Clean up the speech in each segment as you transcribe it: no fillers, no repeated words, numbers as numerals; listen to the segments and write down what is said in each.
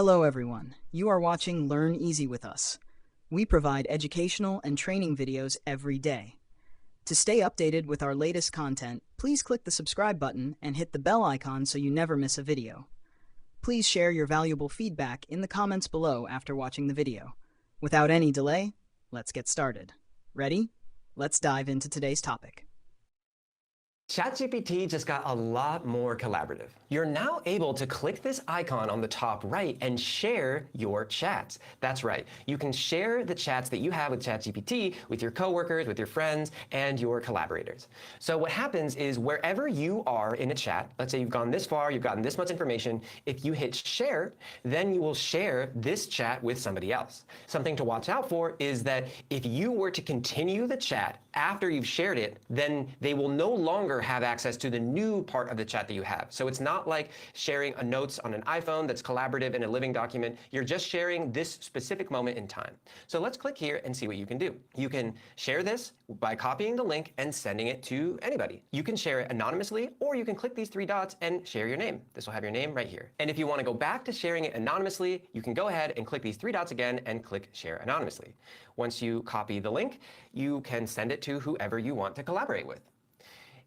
Hello everyone, you are watching Learn Easy with us. We provide educational and training videos every day. To stay updated with our latest content, please click the subscribe button and hit the bell icon so you never miss a video. Please share your valuable feedback in the comments below after watching the video. Without any delay, let's get started. Ready? Let's dive into today's topic. ChatGPT just got a lot more collaborative. You're now able to click this icon on the top right and share your chats. That's right. You can share the chats that you have with ChatGPT with your coworkers, with your friends, and your collaborators. So what happens is wherever you are in a chat, let's say you've gone this far, you've gotten this much information, if you hit share, then you will share this chat with somebody else. Something to watch out for is that if you were to continue the chat after you've shared it, then they will no longer have access to the new part of the chat that you have. So it's not like sharing a notes on an iPhone that's collaborative in a living document. You're just sharing this specific moment in time. So let's click here and see what you can do. You can share this by copying the link and sending it to anybody. You can share it anonymously, or you can click these three dots and share your name. This will have your name right here. And if you want to go back to sharing it anonymously, you can go ahead and click these three dots again and click share anonymously. Once you copy the link, you can send it to whoever you want to collaborate with.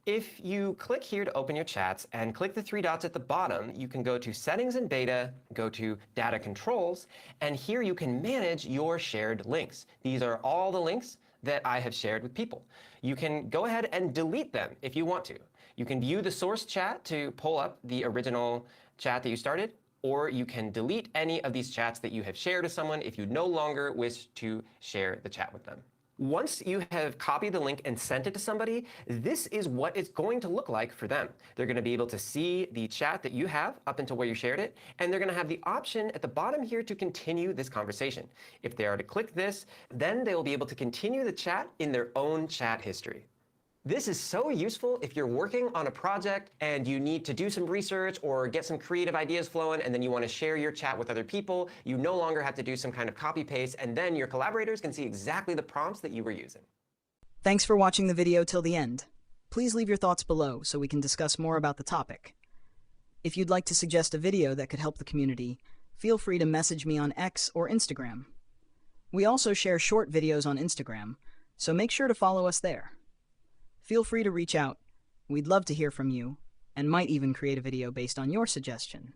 If you click here to open your chats and click the three dots at the bottom, you can go to Settings and Data, go to Data Controls, and here you can manage your shared links. These are all the links that I have shared with people. You can go ahead and delete them if you want to. You can view the source chat to pull up the original chat that you started, or you can delete any of these chats that you have shared with someone if you no longer wish to share the chat with them. Once you have copied the link and sent it to somebody, this is what it's going to look like for them. They're going to be able to see the chat that you have up until where you shared it, and they're going to have the option at the bottom here to continue this conversation. If they are to click this, then they will be able to continue the chat in their own chat history. This is so useful if you're working on a project and you need to do some research or get some creative ideas flowing, and then you want to share your chat with other people. You no longer have to do some kind of copy paste, and then your collaborators can see exactly the prompts that you were using. Thanks for watching the video till the end. Please leave your thoughts below so we can discuss more about the topic. If you'd like to suggest a video that could help the community, feel free to message me on X or Instagram. We also share short videos on Instagram, so make sure to follow us there. Feel free to reach out. We'd love to hear from you, and might even create a video based on your suggestion.